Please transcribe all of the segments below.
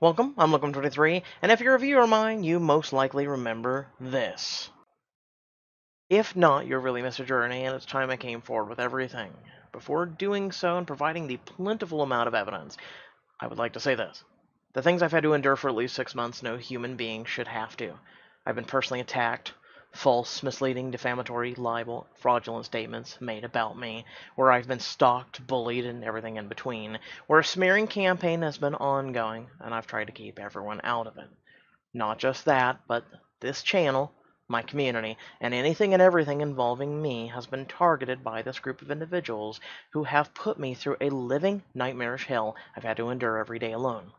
Welcome, I'm Lookum23, and if you're a viewer of mine, you most likely remember this. If not, you're really missed a journey, and it's time I came forward with everything. Before doing so and providing the plentiful amount of evidence, I would like to say this. The things I've had to endure for at least 6 months, no human being should have to. I've been personally attacked, false, misleading, defamatory, libel, fraudulent statements made about me, where I've been stalked, bullied, and everything in between, where a smearing campaign has been ongoing, and I've tried to keep everyone out of it. Not just that, but this channel, my community, and anything and everything involving me has been targeted by this group of individuals who have put me through a living nightmarish hell I've had to endure every day alone.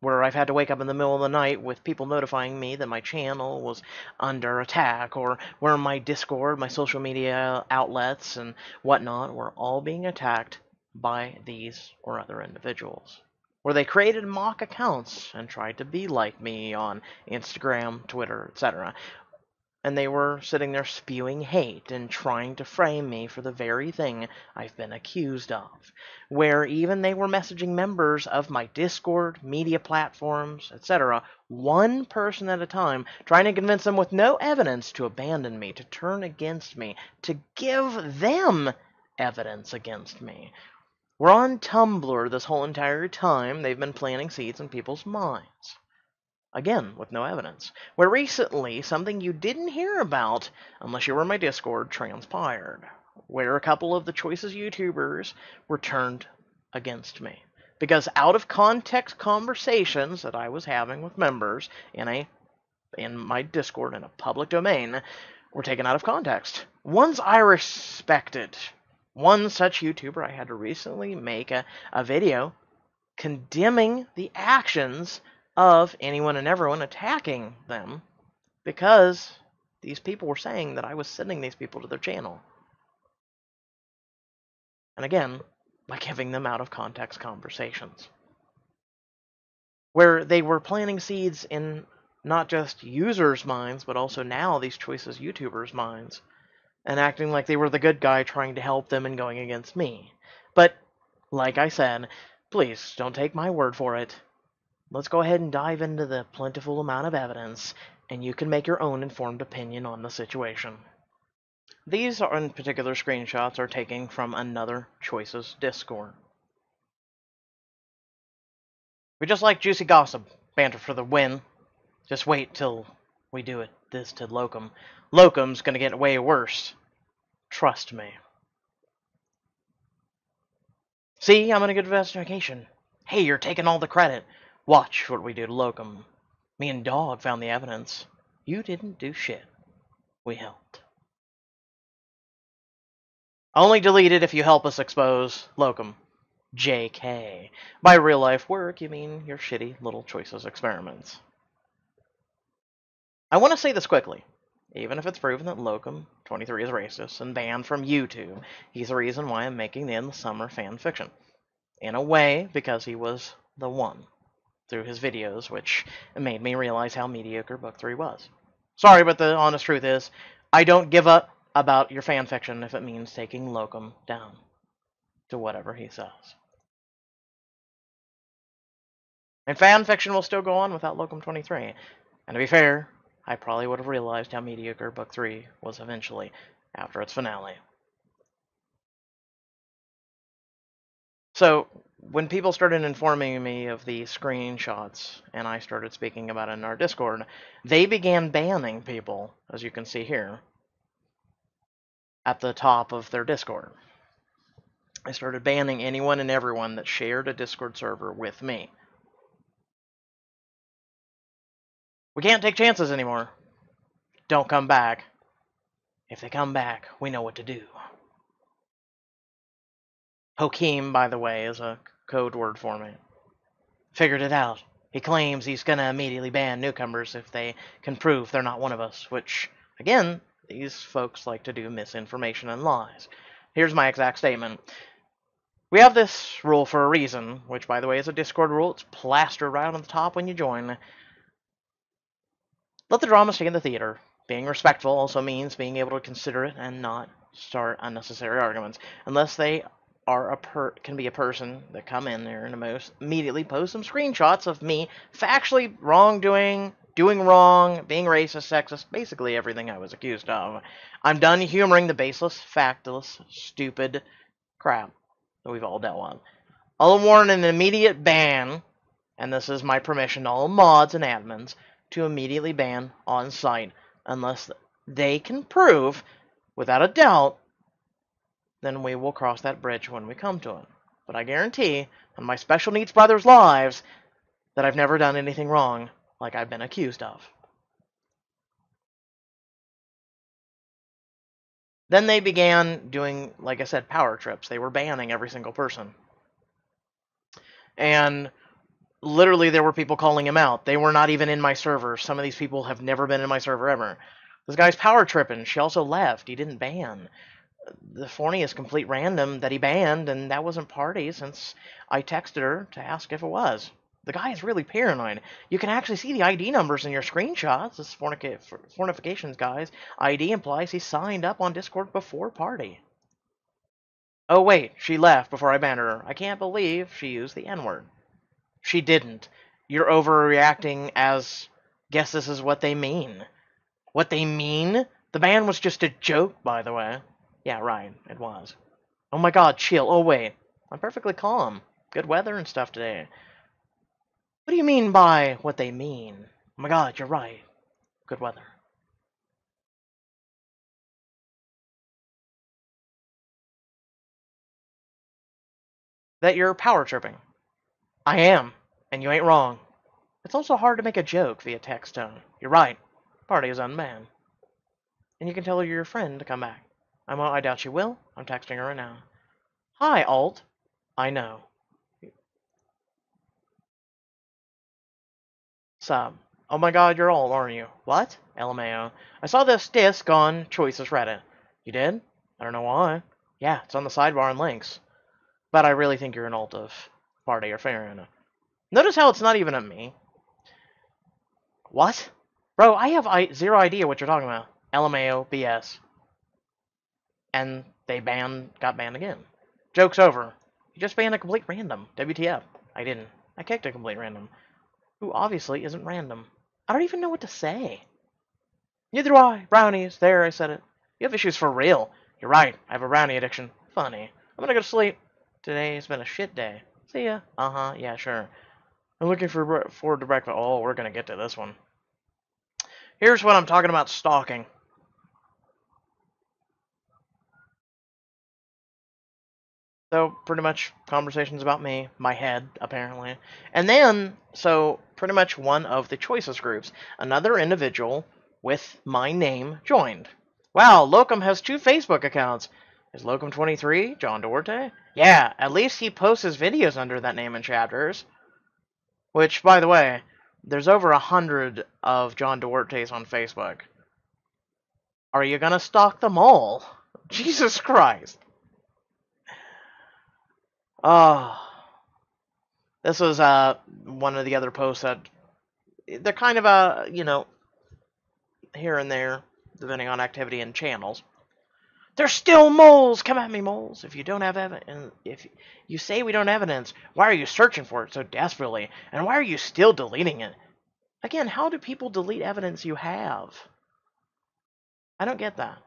Where I've had to wake up in the middle of the night with people notifying me that my channel was under attack, or where my Discord, my social media outlets, and whatnot were all being attacked by these or other individuals. Where they created mock accounts and tried to be like me on Instagram, Twitter, etc. And they were sitting there spewing hate and trying to frame me for the very thing I've been accused of. Where even they were messaging members of my Discord, media platforms, etc., one person at a time, trying to convince them with no evidence to abandon me, to turn against me, to give them evidence against me. We're on Tumblr this whole entire time they've been planting seeds in people's minds. Again, with no evidence. Where recently, something you didn't hear about, unless you were in my Discord, transpired. Where a couple of the choices YouTubers were turned against me. Because out of context conversations that I was having with members in my Discord in a public domain were taken out of context. Ones I respected. One such YouTuber I had to recently make a video condemning the actions of anyone and everyone attacking them because these people were saying that I was sending these people to their channel. And again, by giving them out of context conversations. Where they were planting seeds in not just users' minds, but also now these choices YouTubers' minds, and acting like they were the good guy trying to help them and going against me. But, like I said, please don't take my word for it. Let's go ahead and dive into the plentiful amount of evidence, and you can make your own informed opinion on the situation. These in particular screenshots are taken from another Choices Discord. We just like juicy gossip, banter for the win. Just wait till we do this to Locum. Locum's gonna get way worse. Trust me. See, I'm in a good investigation. Hey, you're taking all the credit. Watch what we do to Locum. Me and Dog found the evidence. You didn't do shit. We helped. Only delete it if you help us expose Locum. JK. By real life work, you mean your shitty little choices experiments. I want to say this quickly. Even if it's proven that Locum23 is racist and banned from YouTube, he's the reason why I'm making the Endless Summer fan fiction. In a way, because he was the one. Through his videos, which made me realize how mediocre Book 3 was. Sorry, but the honest truth is, I don't give up about your fanfiction if it means taking Locum down to whatever he says. And fanfiction will still go on without Locum23. And to be fair, I probably would have realized how mediocre Book 3 was eventually after its finale. So, when people started informing me of the screenshots, and I started speaking about it in our Discord, they began banning people, as you can see here, at the top of their Discord. I started banning anyone and everyone that shared a Discord server with me. We can't take chances anymore. Don't come back. If they come back, we know what to do. Hakeem, by the way, is a code word for me. Figured it out. He claims he's gonna immediately ban newcomers if they can prove they're not one of us, which, again, these folks like to do misinformation and lies. Here's my exact statement. We have this rule for a reason, which, by the way, is a Discord rule. It's plastered right on the top when you join. Let the drama stay in the theater. Being respectful also means being able to consider it and not start unnecessary arguments, unless they are can be a person that come in there and immediately post some screenshots of me factually wrongdoing, doing wrong, being racist, sexist, basically everything I was accused of. I'm done humoring the baseless, factless, stupid crap that we've all dealt with. I'll warn an immediate ban, and this is my permission to all mods and admins, to immediately ban on site unless they can prove, without a doubt, then we will cross that bridge when we come to it. But I guarantee, on my special needs brothers' lives, that I've never done anything wrong like I've been accused of. Then they began doing, like I said, power trips. They were banning every single person. And literally there were people calling him out. They were not even in my server. Some of these people have never been in my server ever. This guy's power tripping. She also left. He didn't ban. The Forney is complete random that he banned, and that wasn't party since I texted her to ask if it was. The guy is really paranoid. You can actually see the ID numbers in your screenshots. This Fornifications guy's ID implies he signed up on Discord before party. Oh wait, she left before I banned her. I can't believe she used the N-word. She didn't. You're overreacting as, guess this is what they mean. What they mean? The ban was just a joke, by the way. Yeah, right, it was. Oh my god, chill. Oh wait, I'm perfectly calm. Good weather and stuff today. What do you mean by what they mean? Oh my god, you're right. Good weather. That you're power tripping. I am, and you ain't wrong. It's also hard to make a joke via text tone. You're right. Party is unmanned. And you can tell her you're your friend to come back. I doubt she will. I'm texting her right now. Hi, Alt. I know. Sub. Oh my god, you're Alt, aren't you? What? LMAO. I saw this disc on Choices Reddit. You did? I don't know why. Yeah, it's on the sidebar and links. But I really think you're an Alt of Party or Farron. Notice how it's not even a me. What? Bro, I have zero idea what you're talking about. LMAO, BS. And they got banned again. Joke's over. You just banned a complete random. WTF. I didn't. I kicked a complete random. Who obviously isn't random. I don't even know what to say. Neither do I. Brownies. There, I said it. You have issues for real. You're right. I have a brownie addiction. Funny. I'm gonna go to sleep. Today's been a shit day. See ya. Uh-huh. Yeah, sure. I'm looking forward to breakfast. Oh, we're gonna get to this one. Here's what I'm talking about stalking. So, pretty much conversations about me, my head, apparently. And then, so, pretty much one of the choices groups, another individual with my name joined. Wow, Locum has 2 Facebook accounts. Is Locum23 John Duarte? Yeah, at least he posts his videos under that name in chapters. Which, by the way, there's over 100 of John Duarte's on Facebook. Are you gonna stalk them all? Jesus Christ. Oh, this was one of the other posts that they're kind of here and there, depending on activity and channels. There's still moles. Come at me, moles. If you don't have evidence, if you say we don't have evidence, why are you searching for it so desperately? And why are you still deleting it? Again, how do people delete evidence you have? I don't get that.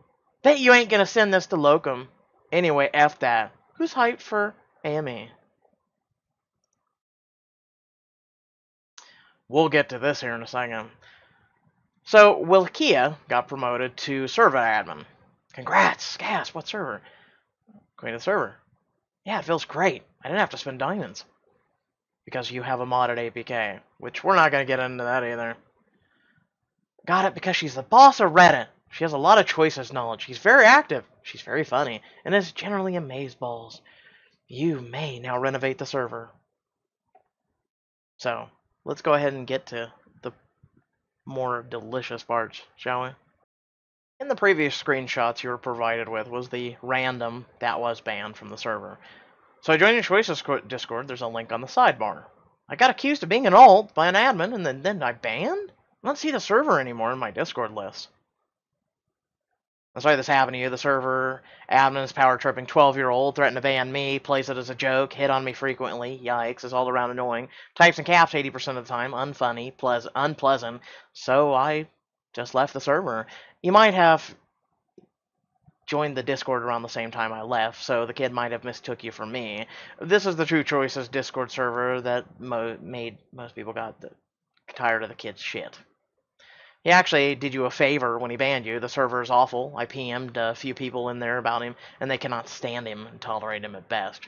Bet you ain't gonna send this to Locum. Anyway, F that. Who's hyped for AME? We'll get to this here in a second. So, Wilkia got promoted to server admin. Congrats! Gas, what server? Queen of the server. Yeah, it feels great. I didn't have to spend diamonds. Because you have a modded APK. Which we're not going to get into that either. Got it because she's the boss of Reddit. She has a lot of choices knowledge. She's very active. She's very funny. And is generally amazeballs. You may now renovate the server. So, let's go ahead and get to the more delicious parts, shall we? In the previous screenshots you were provided with was the random that was banned from the server. So I joined your Choices Discord, there's a link on the sidebar. I got accused of being an alt by an admin, and then I banned? I don't see the server anymore in my Discord list. I'm sorry this happened to you. The server admin is power tripping 12-year-old, threatened to ban me, plays it as a joke, hit on me frequently. Yikes, is all around annoying. Types in caps 80% of the time, unfunny, unpleasant. So I just left the server. You might have joined the Discord around the same time I left, so the kid might have mistook you for me. This is the True Choices Discord server that made most people got tired of the kid's shit. He actually did you a favor when he banned you. The server is awful. I PM'd a few people in there about him, and they cannot stand him and tolerate him at best.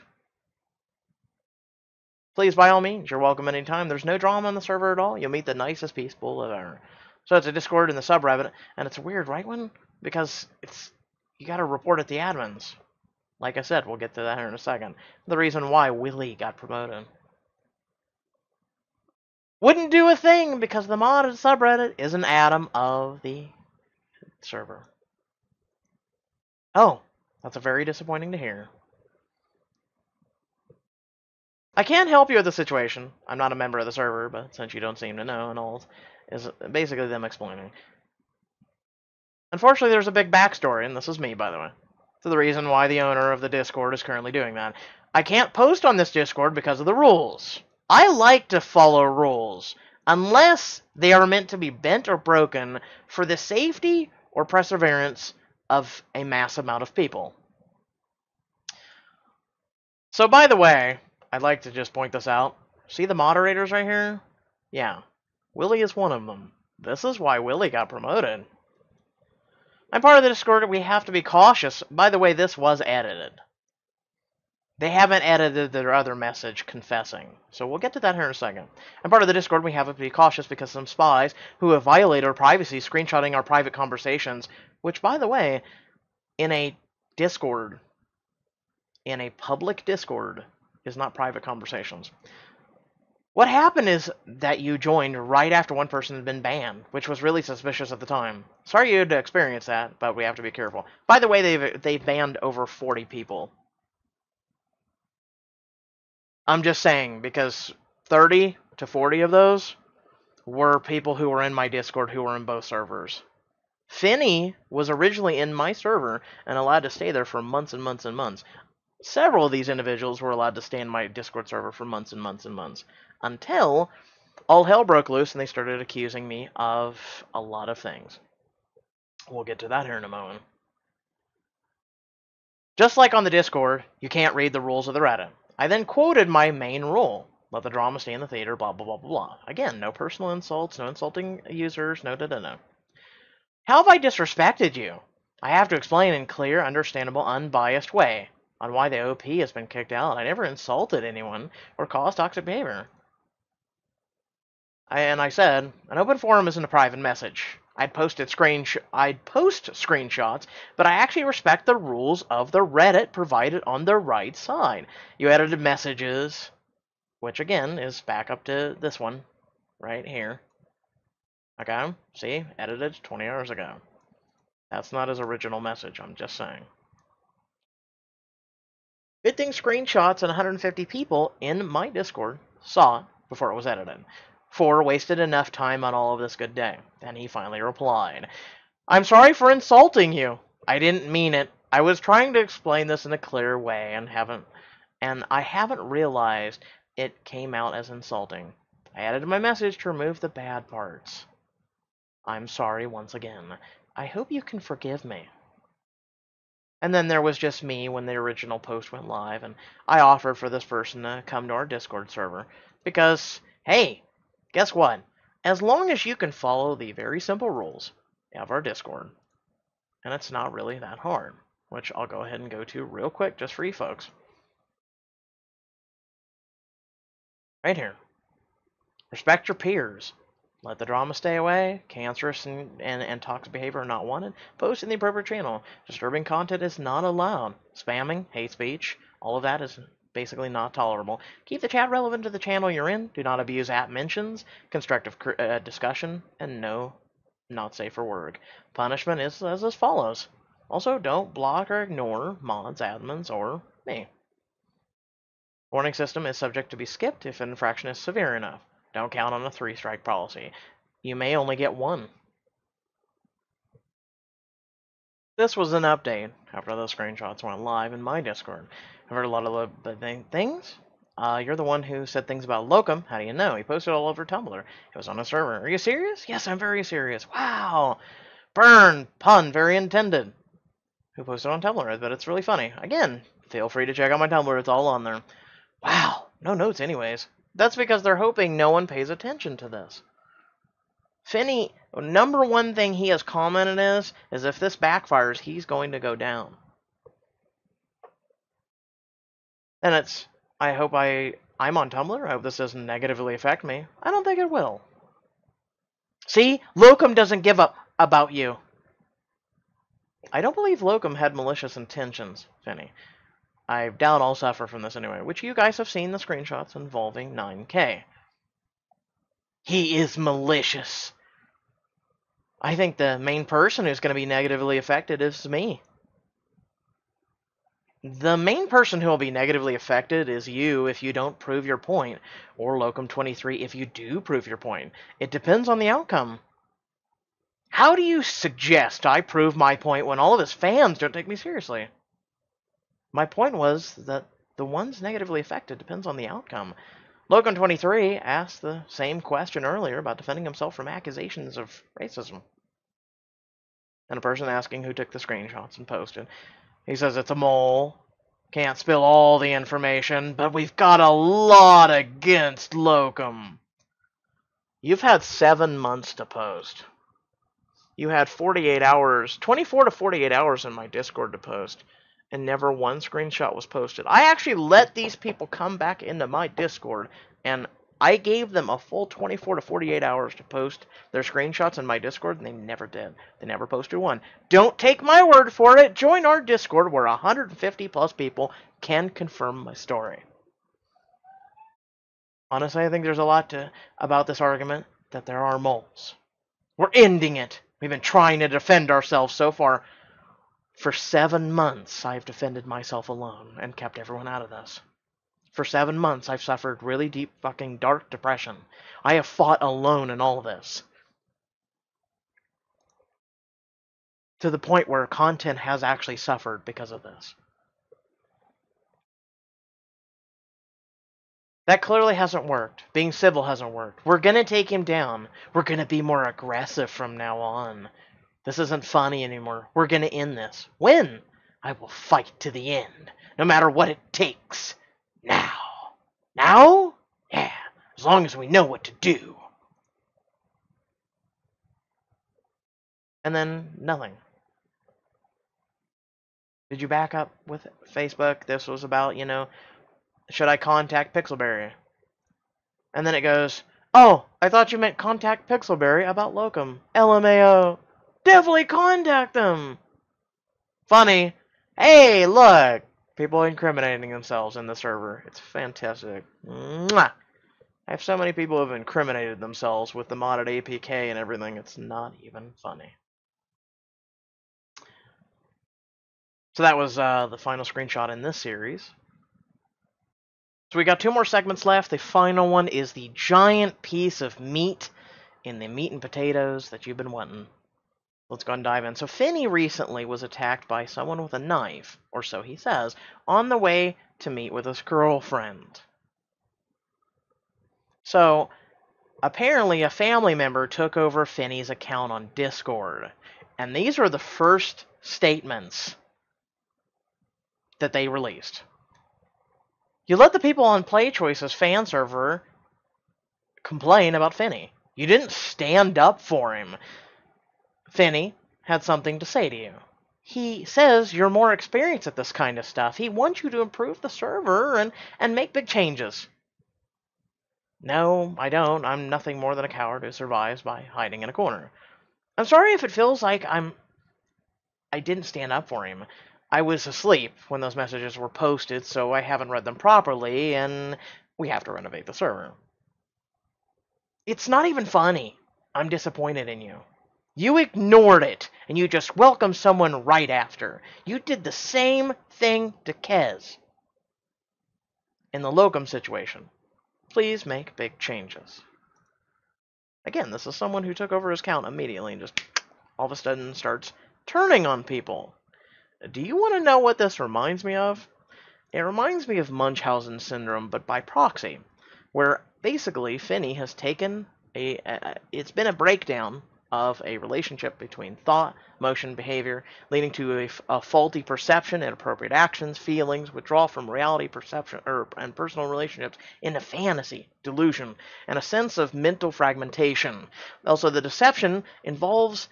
Please, by all means, you're welcome anytime. There's no drama on the server at all. You'll meet the nicest people ever. So it's a Discord in the subreddit, and it's a weird, right one? Because you gotta report at the admins. Like I said, we'll get to that here in a second. The reason why Willie got promoted. Wouldn't do a thing because the modded subreddit is an atom of the server. Oh, that's very disappointing to hear. I can help you with the situation. I'm not a member of the server, but since you don't seem to know and all, is basically them explaining. Unfortunately, there's a big backstory, and this is me, by the way, to the reason why the owner of the Discord is currently doing that. I can't post on this Discord because of the rules. I like to follow rules, unless they are meant to be bent or broken for the safety or perseverance of a mass amount of people. So, by the way, I'd like to just point this out. See the moderators right here? Yeah, Willie is one of them. This is why Willie got promoted. I'm part of the Discord. We have to be cautious. By the way, this was edited. They haven't edited their other message confessing. So we'll get to that here in a second. I'm part of the Discord. We have to be cautious because some spies who have violated our privacy, screenshotting our private conversations, which, by the way, in a Discord, in a public Discord, is not private conversations. What happened is that you joined right after one person had been banned, which was really suspicious at the time. Sorry you had to experience that, but we have to be careful. By the way, they've banned over 40 people. I'm just saying, because 30 to 40 of those were people who were in my Discord who were in both servers. Finney was originally in my server and allowed to stay there for months and months and months. Several of these individuals were allowed to stay in my Discord server for months and months and months. Until all hell broke loose and they started accusing me of a lot of things. We'll get to that here in a moment. Just like on the Discord, you can't read the rules of the Reddit. I then quoted my main rule. Let the drama stay in the theater, blah, blah, blah, blah, blah. Again, no personal insults, no insulting users, no da-da-da. How have I disrespected you? I have to explain in clear, understandable, unbiased way on why the OP has been kicked out. I never insulted anyone or caused toxic behavior. And I said, an open forum isn't a private message. I'd post screenshots, but I actually respect the rules of the Reddit provided on the right side. You edited messages, which again is back up to this one right here. Okay, see, edited 20 hours ago. That's not his original message, I'm just saying. Good thing screenshots and 150 people in my Discord saw it before it was edited. 4 wasted enough time on all of this good day. And he finally replied, I'm sorry for insulting you. I didn't mean it. I was trying to explain this in a clear way and I haven't realized it came out as insulting. I added my message to remove the bad parts. I'm sorry once again. I hope you can forgive me. And then there was just me when the original post went live, and I offered for this person to come to our Discord server. Because, hey, guess what? As long as you can follow the very simple rules of our Discord, and it's not really that hard, which I'll go ahead and go to real quick just for you folks. Right here. Respect your peers. Let the drama stay away. Cancerous and toxic behavior are not wanted. Post in the appropriate channel. Disturbing content is not allowed. Spamming, hate speech, all of that is basically not tolerable. Keep the chat relevant to the channel you're in. Do not abuse app mentions, constructive discussion, and no, not safe for work. Punishment is as follows. Also, don't block or ignore mods, admins, or me. Warning system is subject to be skipped if an infraction is severe enough. Don't count on a 3-strike policy. You may only get one. This was an update after those screenshots went live in my Discord. I've heard a lot of the things. You're the one who said things about Locum. How do you know? He posted all over Tumblr. It was on a server. Are you serious? Yes, I'm very serious. Wow. Burn. Pun. Very intended. Who posted on Tumblr? But it's really funny. Again, feel free to check out my Tumblr. It's all on there. Wow. No notes anyways. That's because they're hoping no one pays attention to this. Finney, number one thing he has commented is if this backfires, he's going to go down. And it's, I hope I'm on Tumblr. I hope this doesn't negatively affect me. I don't think it will. See? Locum doesn't give up about you. I don't believe Locum had malicious intentions, Finney. I doubt I'll suffer from this anyway, which you guys have seen the screenshots involving 9K. He is malicious. I think the main person who's going to be negatively affected is me. The main person who will be negatively affected is you if you don't prove your point, or Locum23 if you do prove your point. It depends on the outcome. How do you suggest I prove my point when all of his fans don't take me seriously? My point was that the ones negatively affected depends on the outcome. Locum23 asked the same question earlier about defending himself from accusations of racism. And a person asking who took the screenshots and posted. He says it's a mole. Can't spill all the information, but we've got a lot against Locum. You've had 7 months to post. You had 48 hours, 24 to 48 hours in my Discord to post, and never one screenshot was posted. I actually let these people come back into my Discord, and I gave them a full 24 to 48 hours to post their screenshots in my Discord, and they never did. They never posted one. Don't take my word for it. Join our Discord where 150 plus people can confirm my story. Honestly, I think there's a lot about this argument that there are moles. We're ending it. We've been trying to defend ourselves so far. For 7 months, I've defended myself alone and kept everyone out of this. For 7 months, I've suffered really deep fucking dark depression. I have fought alone in all this. To the point where content has actually suffered because of this. That clearly hasn't worked. Being civil hasn't worked. We're gonna take him down. We're gonna be more aggressive from now on. This isn't funny anymore. We're gonna end this. When? I will fight to the end. No matter what it takes. Now. Now? Yeah. As long as we know what to do. And then, nothing. Did you back up with Facebook? This was about, should I contact Pixelberry? And then it goes, oh, I thought you meant contact Pixelberry about Locum. LMAO. Definitely contact them. Funny. Hey, look. People incriminating themselves in the server. It's fantastic. Mwah! I have so many people who have incriminated themselves with the modded APK and everything. It's not even funny. So that was the final screenshot in this series. So we got 2 more segments left. The final one is the giant piece of meat in the meat and potatoes that you've been wanting. Let's go and dive in. So Finney recently was attacked by someone with a knife, or so he says, on the way to meet with his girlfriend. So apparently a family member took over Finney's account on Discord. And these are the first statements that they released. You let the people on playchoices fan server complain about Finney. You didn't stand up for him. Finney had something to say to you. He says you're more experienced at this kind of stuff. He wants you to improve the server and make big changes. No, I don't. I'm nothing more than a coward who survives by hiding in a corner. I'm sorry if it feels like I didn't stand up for him. I was asleep when those messages were posted, so I haven't read them properly, and we have to renovate the server. It's not even funny. I'm disappointed in you. You ignored it, and you just welcomed someone right after. You did the same thing to Kez. In the Locum situation, please make big changes. Again, this is someone who took over his account immediately and just all of a sudden starts turning on people. Do you want to know what this reminds me of? It reminds me of Munchausen syndrome, but by proxy, where basically Finney has taken it's been a breakdown of a relationship between thought, motion, behavior, leading to a faulty perception, inappropriate actions, feelings, withdrawal from reality, perception, and personal relationships into fantasy, delusion, and a sense of mental fragmentation. Also, the deception involves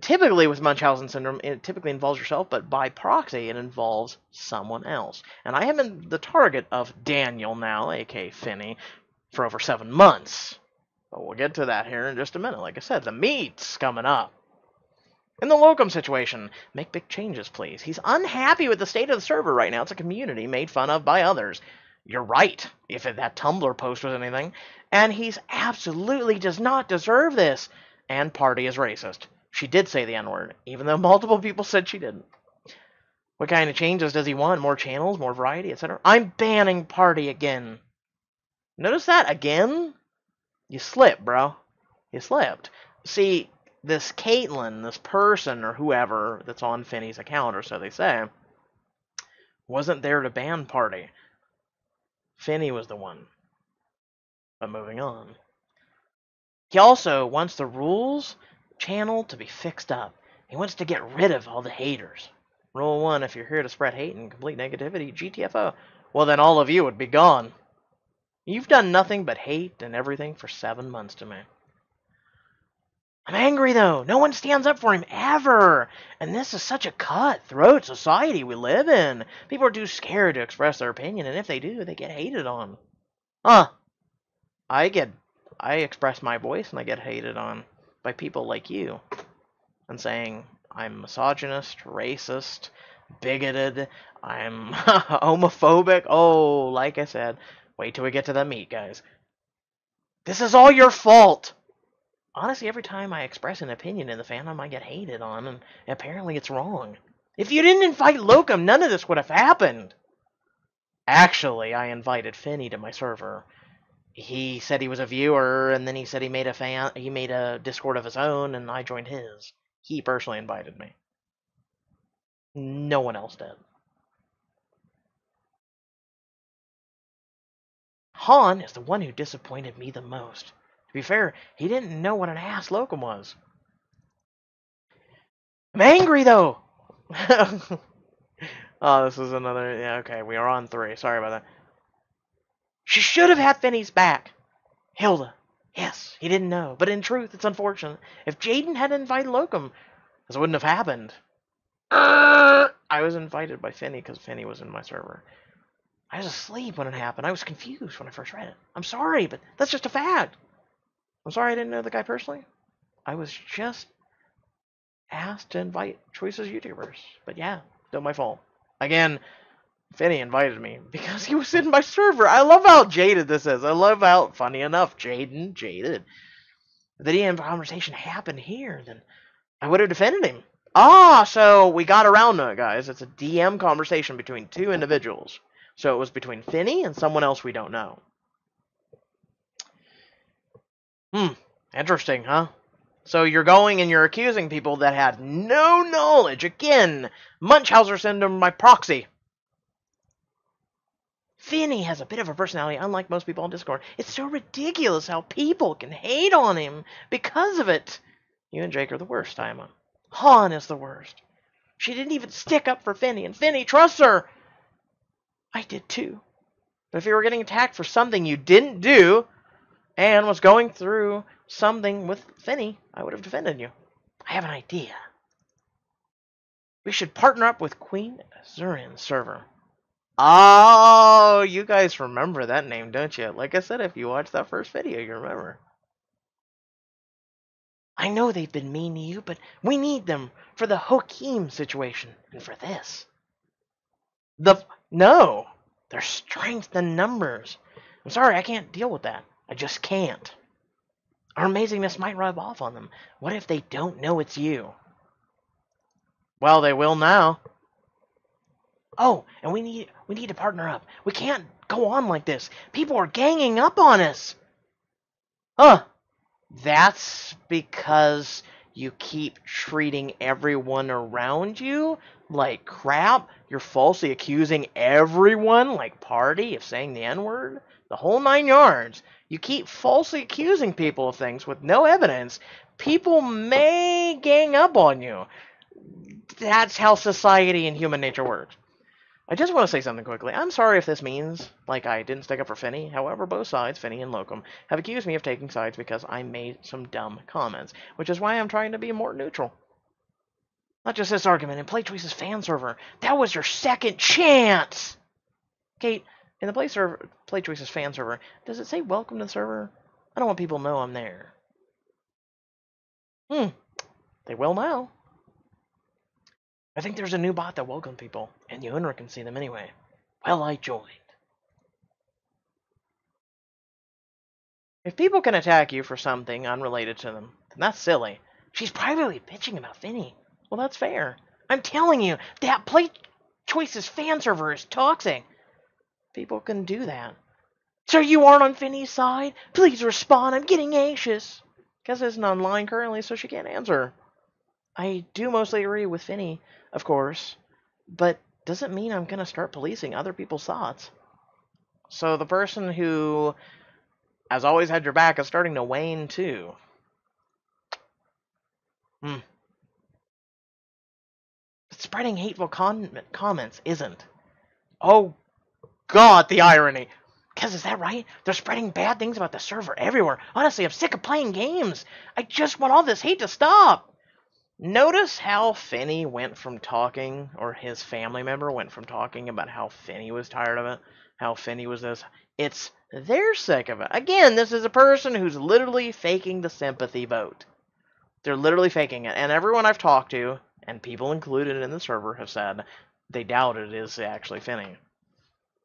typically with Munchausen syndrome, it typically involves yourself, but by proxy, it involves someone else. And I have been the target of Daniel now, aka Finney, for over 7 months. But we'll get to that here in just a minute. Like I said, the meat's coming up. In the Locum situation, make big changes, please. He's unhappy with the state of the server right now. It's a community made fun of by others. You're right, if that Tumblr post was anything. And he's absolutely does not deserve this. And Party is racist. She did say the N-word, even though multiple people said she didn't. What kind of changes does he want? More channels, more variety, etc.? I'm banning Party again. Notice that again? You slipped, bro. You slipped. See, this Caitlyn, this person or whoever that's on Finney's account, or so they say, wasn't there to ban Party. Finney was the one. But moving on. He also wants the rules channel to be fixed up. He wants to get rid of all the haters. Rule 1, if you're here to spread hate and complete negativity, GTFO. Well, then all of you would be gone. You've done nothing but hate and everything for 7 months to me. I'm angry, though. No one stands up for him, ever. And this is such a cutthroat society we live in. People are too scared to express their opinion, and if they do, they get hated on. I express my voice, and I get hated on by people like you. And saying I'm misogynist, racist, bigoted, I'm homophobic. Oh, like I said, wait till we get to the meat, guys. This is all your fault. Honestly, every time I express an opinion in the fandom, I get hated on, and apparently it's wrong. If you didn't invite Locum, none of this would have happened. Actually, I invited Finney to my server. He said he was a viewer, and then he said he made a Discord of his own, and I joined his. He personally invited me. No one else did. Han is the one who disappointed me the most. To be fair, he didn't know what an ass Locum was. I'm angry, though! Oh, this is another... Yeah, okay, we are on 3. Sorry about that. She should have had Finney's back. Hilda. Yes, he didn't know. But in truth, it's unfortunate. If Jaden had invited Locum, this wouldn't have happened. I was invited by Finney because Finney was in my server. I was asleep when it happened. I was confused when I first read it. I'm sorry, but that's just a fact. I'm sorry I didn't know the guy personally. I was just asked to invite Choices YouTubers. But yeah, still my fault. Again, Finney invited me because he was in my server. I love how jaded this is. I love how, funny enough, jaded. If the DM conversation happened here, then I would have defended him. So we got around it, guys. It's a DM conversation between 2 individuals. So it was between Finney and someone else we don't know. Interesting, huh? So you're going and you're accusing people that had no knowledge. Again, Munchausen syndrome by proxy. Finney has a bit of a personality, unlike most people on Discord. It's so ridiculous how people can hate on him because of it. You and Jake are the worst, Ima. Han is the worst. She didn't even stick up for Finney, and Finney trusts her. I did too. But if you were getting attacked for something you didn't do, and was going through something with Finney, I would have defended you. I have an idea. We should partner up with Queen Zurin's server. Oh, you guys remember that name, don't you? Like I said, if you watched that first video, you remember. I know they've been mean to you, but we need them for the Hakeem situation and for this. No, their strength in numbers. I'm sorry, I can't deal with that. I just can't. Our amazingness might rub off on them. What if they don't know it's you? Well, they will now. Oh, and we need to partner up. We can't go on like this. People are ganging up on us. That's because You keep treating everyone around you like crap. You're falsely accusing everyone, like Party, of saying the N-word. The whole 9 yards. You keep falsely accusing people of things with no evidence. People may gang up on you. That's how society and human nature works. I just want to say something quickly. I'm sorry if this means, like, I didn't stick up for Finney. However, both sides, Finney and Locum, have accused me of taking sides because I made some dumb comments, which is why I'm trying to be more neutral. Not just this argument. In PlayChoices fan server, that was your second chance! Kate, in the PlayChoices fan server, does it say welcome to the server? I don't want people to know I'm there. They will now. I think there's a new bot that welcomes people, and the owner can see them anyway. Well, I joined. If people can attack you for something unrelated to them, then that's silly. She's privately bitching about Finney. Well, that's fair. I'm telling you, that PlayChoices fan server is toxic. People can do that. So you aren't on Finney's side? Please respond, I'm getting anxious. Kessa isn't online currently, so she can't answer. I do mostly agree with Finney, of course, but doesn't mean I'm going to start policing other people's thoughts. So the person who has always had your back is starting to wane too. But spreading hateful comments isn't. Oh, God, the irony. Because is that right? They're spreading bad things about the server everywhere. Honestly, I'm sick of playing games. I just want all this hate to stop. Notice how Finney went from talking, or his family member went from talking about how Finney was tired of it, how Finney was this. It's they're sick of it. Again, this is a person who's literally faking the sympathy vote. They're literally faking it. And everyone I've talked to, and people included in the server, have said they doubt it is actually Finney.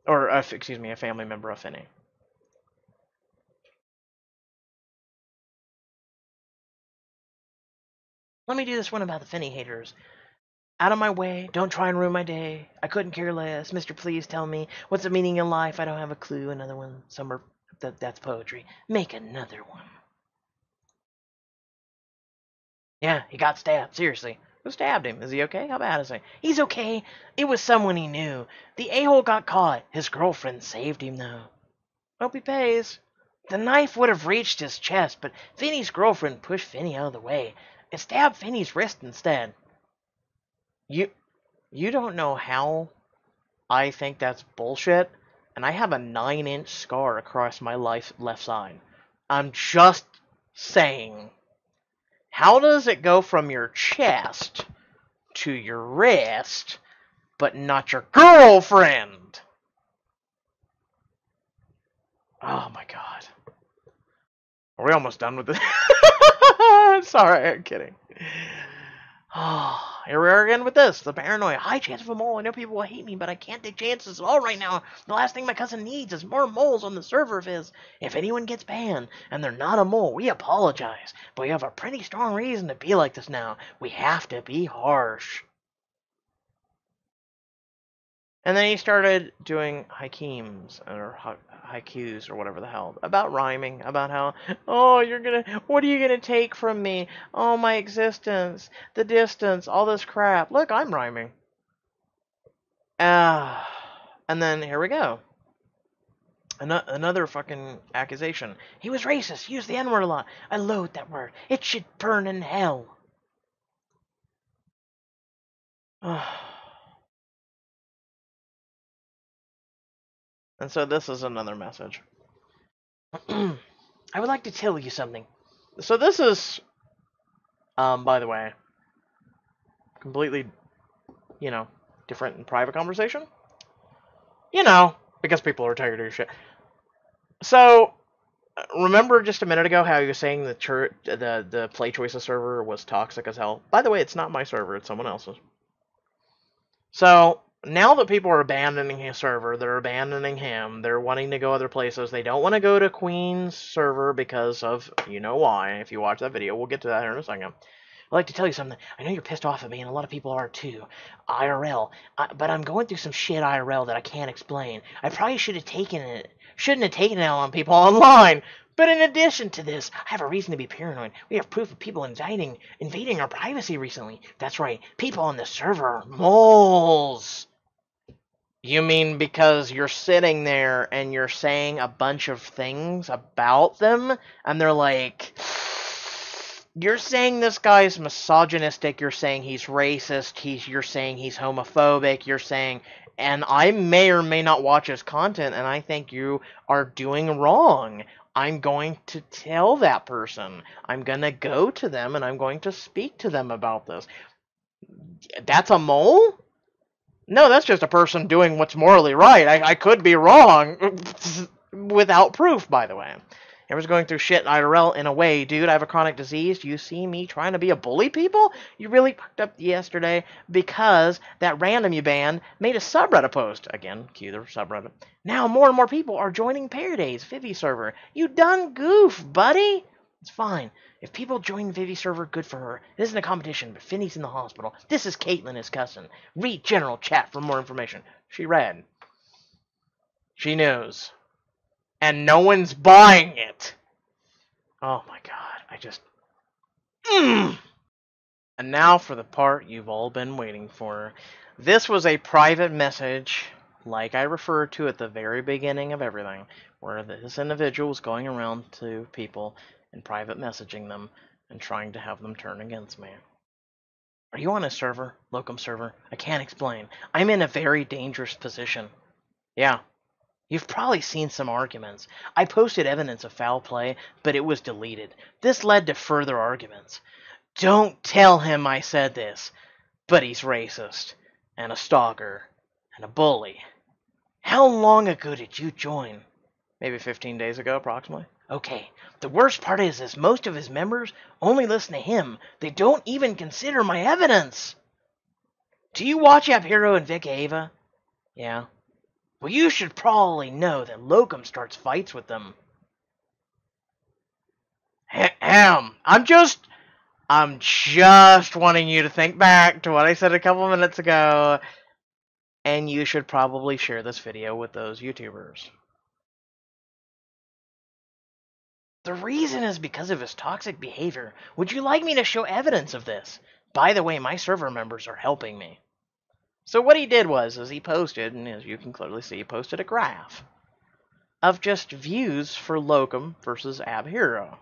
Or, excuse me, a family member of Finney. Let me do this one about the Finney haters. Out of my way, don't try and ruin my day. I couldn't care less. Mister, please tell me, what's the meaning in life? I don't have a clue. Another one. Somewhere. That's poetry. Make another one. Yeah, he got stabbed. Seriously. Who stabbed him? Is he okay? How bad is he? He's okay. It was someone he knew. The a-hole got caught. His girlfriend saved him, though. Hope he pays. The knife would have reached his chest, but Finney's girlfriend pushed Finney out of the way and stabbed Finney's wrist instead. You don't know how I think that's bullshit, and I have a 9-inch scar across my left side. I'm just saying. How does it go from your chest to your wrist, but not your girlfriend? Oh my god. Are we almost done with this? Sorry, I'm kidding. Here we are again with this. The paranoia. High chance of a mole. I know people will hate me, but I can't take chances at all right now. The last thing my cousin needs is more moles on the server of his. If anyone gets banned, and they're not a mole, we apologize. But we have a pretty strong reason to be like this now. We have to be harsh. And then he started doing haikus, or haikus, or whatever the hell, about rhyming, about how, oh, what are you gonna take from me? Oh, my existence, the distance, all this crap. Look, I'm rhyming. And then, here we go. Another fucking accusation. He was racist, used the N-word a lot. I loathe that word. It should burn in hell. And so this is another message. I would like to tell you something. So this is, by the way, completely, different in private conversation. Because people are tired of your shit. So, remember just a minute ago how you were saying the PlayChoices server was toxic as hell? By the way, it's not my server, it's someone else's. So, now that people are abandoning his server, they're abandoning him, they're wanting to go other places, they don't want to go to Queen's server because of, why. If you watch that video, we'll get to that here in a second. I'd like to tell you something. I know you're pissed off at me, and a lot of people are too. IRL. But I'm going through some shit IRL that I can't explain. I probably shouldn't have taken it out on people online. But in addition to this, I have a reason to be paranoid. We have proof of people invading our privacy recently. That's right, people on the server are moles. You mean because you're sitting there and you're saying a bunch of things about them, and they're like, you're saying this guy's misogynistic, you're saying he's racist, you're saying he's homophobic, you're saying, and I may or may not watch his content, and I think you are doing wrong. I'm going to tell that person. I'm going to go to them, and I'm going to speak to them about this. That's a mole? No, that's just a person doing what's morally right. I could be wrong. Without proof, by the way. Everyone's going through shit IRL in a way, dude. I have a chronic disease. Do you see me trying to be a bully people? You really fucked up yesterday because that random you banned made a subreddit post. Again, cue the subreddit. Now more and more people are joining Paraday's Vivi server. You done goof, buddy. It's fine. If people join Vivi server, good for her. It isn't a competition, but Finney's in the hospital. This is Caitlin, his cousin. Read general chat for more information. She read. She knows. And no one's buying it. Oh my god, I just... And now for the part you've all been waiting for. This was a private message, like I referred to at the very beginning of everything, where this individual was going around to people and private messaging them and trying to have them turn against me. Are you on a server? Locum server? I can't explain. I'm in a very dangerous position. Yeah. You've probably seen some arguments. I posted evidence of foul play, but it was deleted. This led to further arguments. Don't tell him I said this, but he's racist, and a stalker, and a bully. How long ago did you join? Maybe 15 days ago, approximately. Okay, the worst part is most of his members only listen to him. They don't even consider my evidence. Do you watch App Hero and Vic Ava? Yeah. Well, you should probably know that Locum starts fights with them. I'm just wanting you to think back to what I said a couple minutes ago, and you should probably share this video with those YouTubers. The reason is because of his toxic behavior. Would you like me to show evidence of this? By the way, my server members are helping me. So what he did was he posted, and as you can clearly see, he posted a graph of just views for Locum versus Ab Hero.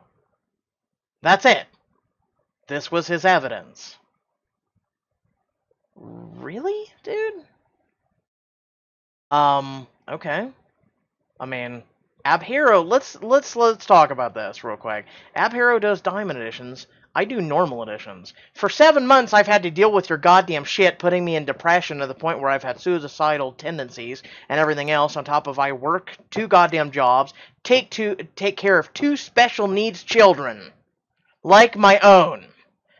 That's it. This was his evidence. Really, dude? Okay. I mean, Ab Hero, let's talk about this real quick. Ab Hero does Diamond Editions. I do normal editions. For 7 months, I've had to deal with your goddamn shit, putting me in depression to the point where I've had suicidal tendencies and everything else, on top of I work 2 goddamn jobs, take care of 2 special needs children, like my own.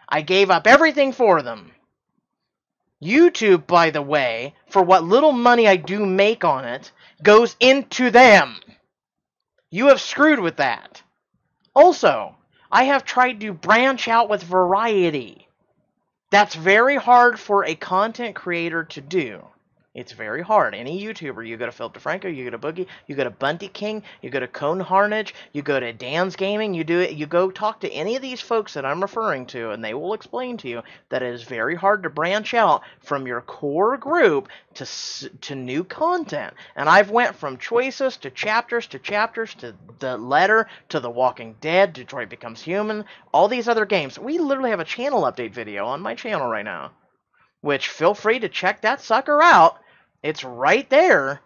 I gave up everything for them. YouTube, by the way, for what little money I do make on it, goes into them. You have screwed with that. Also, I have tried to branch out with variety. That's very hard for a content creator to do. It's very hard. Any YouTuber, you go to Philip DeFranco, you go to Boogie, you go to Bunty King, you go to Cone Harnage, you go to Dan's Gaming, you go talk to any of these folks that I'm referring to, and they will explain to you that it is very hard to branch out from your core group to new content. And I've went from choices to chapters to the letter to The Walking Dead, Detroit Becomes Human, all these other games. We literally have a channel update video on my channel right now, which feel free to check that sucker out. It's right there,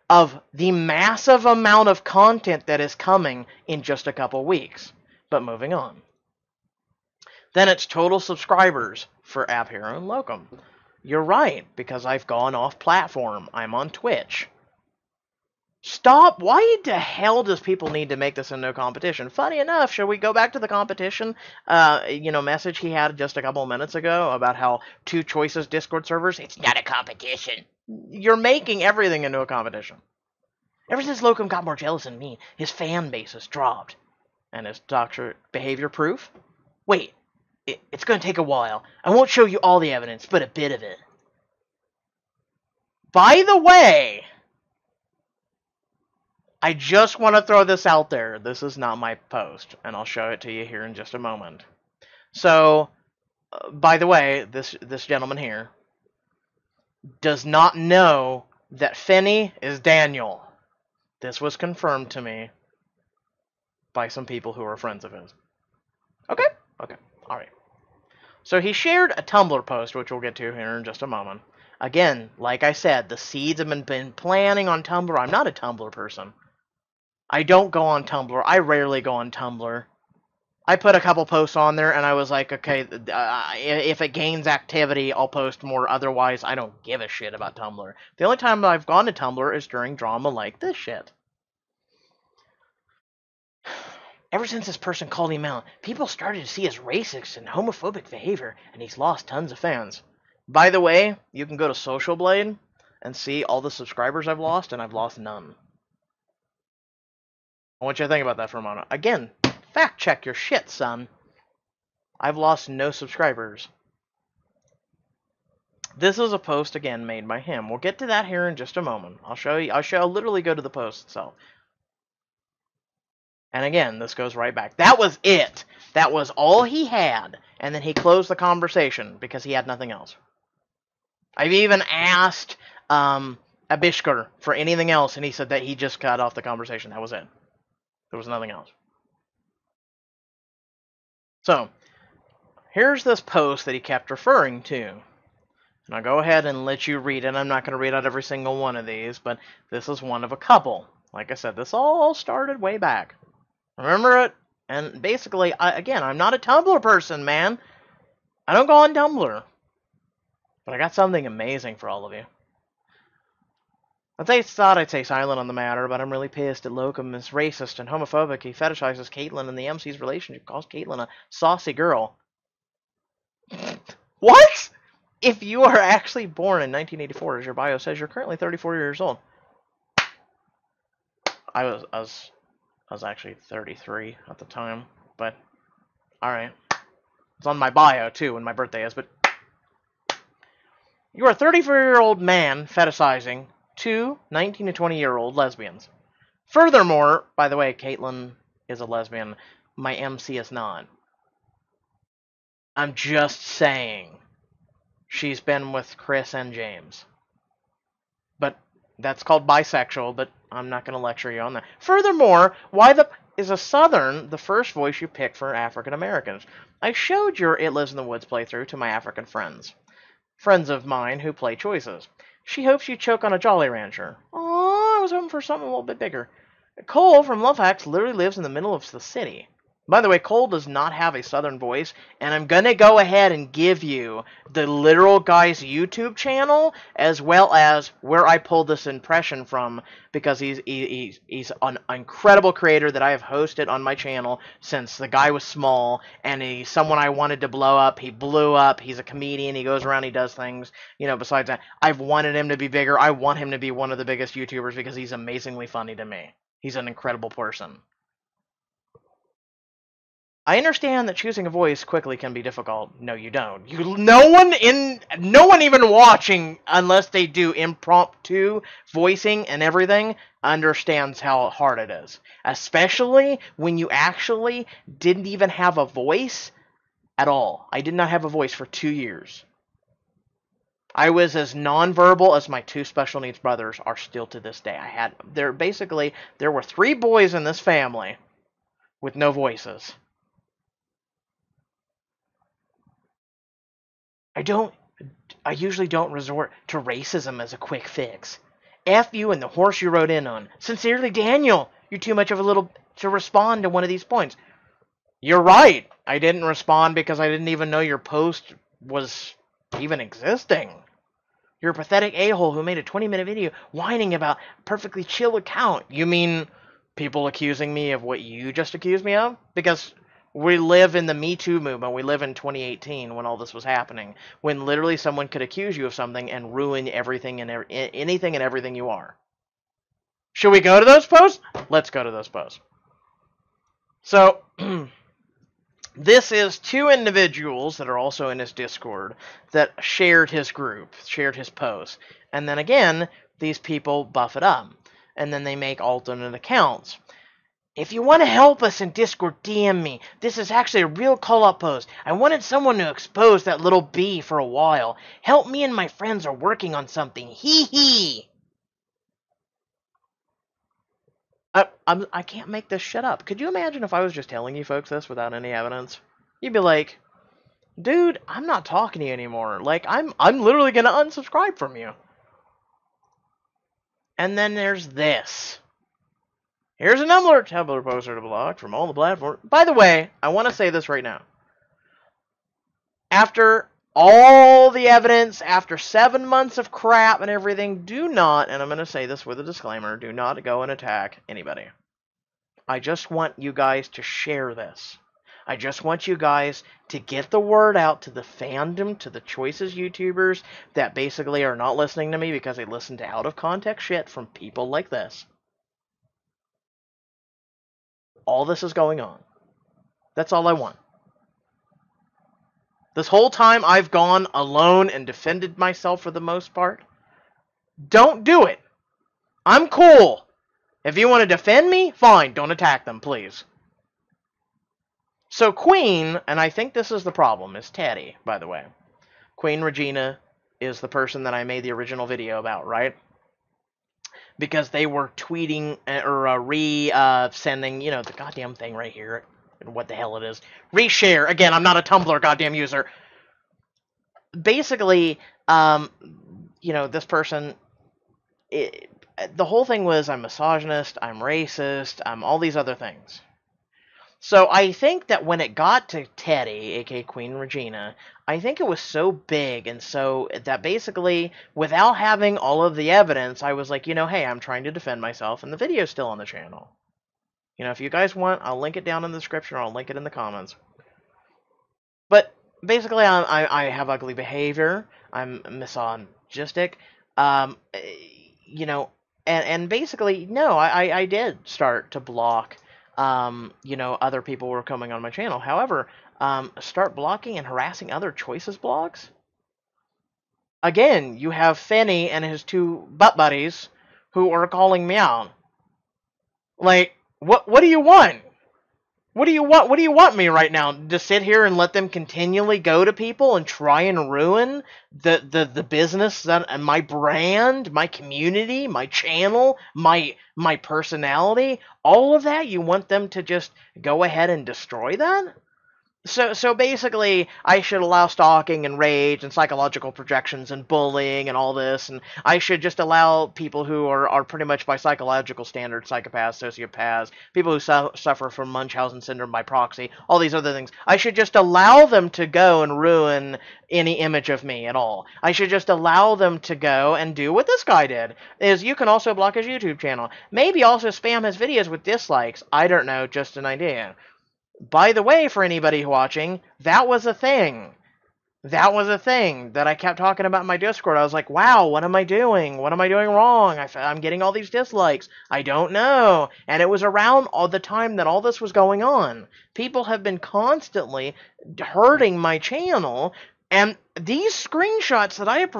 of the massive amount of content that is coming in just a couple weeks. But moving on. Then it's total subscribers for App Hero and Locum. You're right, because I've gone off platform. I'm on Twitch. Stop! Why the hell does people need to make this a no competition? Funny enough, shall we go back to the competition, message he had just a couple of minutes ago about how 2 choices Discord servers? It's not a competition. You're making everything into a competition. Ever since Locum got more jealous than me, his fan base has dropped. And his doctor behavior proof? Wait, it's going to take a while. I won't show you all the evidence, but a bit of it. By the way, I just want to throw this out there. This is not my post, and I'll show it to you here in just a moment. So, by the way, this gentleman here does not know that Finney is Daniel. This was confirmed to me by some people who are friends of his. Okay? Okay. Alright. So he shared a Tumblr post, which we'll get to here in just a moment. Again, like I said, the seeds have been planting on Tumblr. I'm not a Tumblr person. I don't go on Tumblr. I rarely go on Tumblr. I put a couple posts on there, and I was like, okay, if it gains activity, I'll post more. Otherwise, I don't give a shit about Tumblr. The only time I've gone to Tumblr is during drama like this shit. Ever since this person called him out, people started to see his racist and homophobic behavior, and he's lost tons of fans. By the way, you can go to Social Blade and see all the subscribers I've lost, and I've lost none. I want you to think about that for a moment. Again, fact check your shit, son. I've lost no subscribers. This is a post, again, made by him. We'll get to that here in just a moment. I'll show you. I'll literally go to the post itself. And again, this goes right back. That was it. That was all he had. And then he closed the conversation because he had nothing else. I've even asked Abishkar for anything else, and he said that he just cut off the conversation. That was it. There was nothing else. So, here's this post that he kept referring to. And I'll go ahead and let you read it. I'm not going to read out every single one of these, but this is one of a couple. Like I said, this all started way back. Remember it? And basically, again, I'm not a Tumblr person, man. I don't go on Tumblr. But I got something amazing for all of you. I thought I'd say silent on the matter, but I'm really pissed that Locum is racist and homophobic. He fetishizes Caitlyn, and the MC's relationship calls Caitlyn a saucy girl. What? If you are actually born in 1984, as your bio says, you're currently 34 years old. I was actually 33 at the time, but alright. It's on my bio, too, when my birthday is, but you are a 34-year-old man fetishizing two 19 to 20-year-old lesbians. Furthermore, by the way, Caitlyn is a lesbian. My MC is not. I'm just saying. She's been with Chris and James. But that's called bisexual, but I'm not going to lecture you on that. Furthermore, why is a Southern the first voice you pick for African Americans? I showed your It Lives in the Woods playthrough to my African friends. Friends of mine who play choices. She hopes you choke on a Jolly Rancher. Aww, I was hoping for something a little bit bigger. Cole from Love Hacks literally lives in the middle of the city. By the way, Cole does not have a Southern voice, and I'm going to go ahead and give you the literal guy's YouTube channel, as well as where I pulled this impression from, because he's an incredible creator that I have hosted on my channel since the guy was small, and he's someone I wanted to blow up. He blew up. He's a comedian. He goes around. He does things. You know, besides that, I've wanted him to be bigger. I want him to be one of the biggest YouTubers because he's amazingly funny to me. He's an incredible person. I understand that choosing a voice quickly can be difficult. No, you don't. No one even watching, unless they do impromptu voicing and everything, understands how hard it is. Especially when you actually didn't even have a voice at all. I did not have a voice for 2 years. I was as nonverbal as my two special needs brothers are still to this day. There were 3 boys in this family with no voices. I usually don't resort to racism as a quick fix. F you and the horse you rode in on. Sincerely, Daniel, you're too much of a little to respond to one of these points. You're right. I didn't respond because I didn't even know your post was even existing. You're a pathetic a-hole who made a 20-minute video whining about a perfectly chill account. You mean people accusing me of what you just accused me of? Because we live in the Me Too movement. We live in 2018 when all this was happening. When literally someone could accuse you of something and ruin everything and anything and everything you are. Should we go to those posts? Let's go to those posts. So, this is 2 individuals that are also in his Discord that shared his group, shared his post. And then again, these people buff it up. and then they make alternate accounts. If you want to help us in Discord, DM me. This is actually a real call-out post. I wanted someone to expose that little bee for a while. Help me and my friends are working on something. Hee hee. I can't make this shit up. Could you imagine if I was just telling you folks this without any evidence? You'd be like, dude, I'm not talking to you anymore. Like, I'm literally gonna unsubscribe from you. And then there's this. Here's a Tumblr poster to block from all the platforms. By the way, I want to say this right now. After all the evidence, after 7 months of crap and everything, do not, and I'm going to say this with a disclaimer, do not go and attack anybody. I just want you guys to share this. I just want you guys to get the word out to the fandom, to the Choices YouTubers that basically are not listening to me because they listen to out-of-context shit from people like this. All this is going on. That's all I want. This whole time I've gone alone and defended myself for the most part. Don't do it. I'm cool. If you want to defend me, fine. Don't attack them, please. So Queen, and I think this is the problem, is Teddy, by the way. Queen Regina is the person that I made the original video about, right? Because they were tweeting or sending, you know, the goddamn thing right here. What the hell it is. Reshare. Again, I'm not a Tumblr goddamn user. Basically, you know, this person, the whole thing was I'm misogynist, I'm racist, I'm all these other things. So I think that when it got to Teddy, aka Queen Regina, I think it was so big and so that basically, without having all of the evidence, I was like, you know, hey, I'm trying to defend myself, and the video's still on the channel. You know, if you guys want, I'll link it down in the description, or I'll link it in the comments. But basically, I have ugly behavior. I'm misogynistic. You know, and basically, no, I did start to block. You know, other people were coming on my channel. However, start blocking and harassing other Choices blogs. Again, you have Finney and his two butt buddies who are calling me out. Like, what do you want? What do you want? What do you want me right now? To sit here and let them continually go to people and try and ruin the business that, and my brand, my community, my channel, my personality, all of that? You want them to just go ahead and destroy that? So basically, I should allow stalking and rage and psychological projections and bullying and all this, and I should just allow people who are pretty much by psychological standards, psychopaths, sociopaths, people who suffer from Munchausen syndrome by proxy, all these other things. I should just allow them to go and ruin any image of me at all. I should just allow them to go and do what this guy did, is you can also block his YouTube channel. Maybe also spam his videos with dislikes. I don't know, just an idea. By the way, for anybody watching, that was a thing. That was a thing that I kept talking about in my Discord. I was like, wow, what am I doing? What am I doing wrong? I'm getting all these dislikes. I don't know. And it was around all the time that all this was going on. People have been constantly hurting my channel. And these screenshots that I have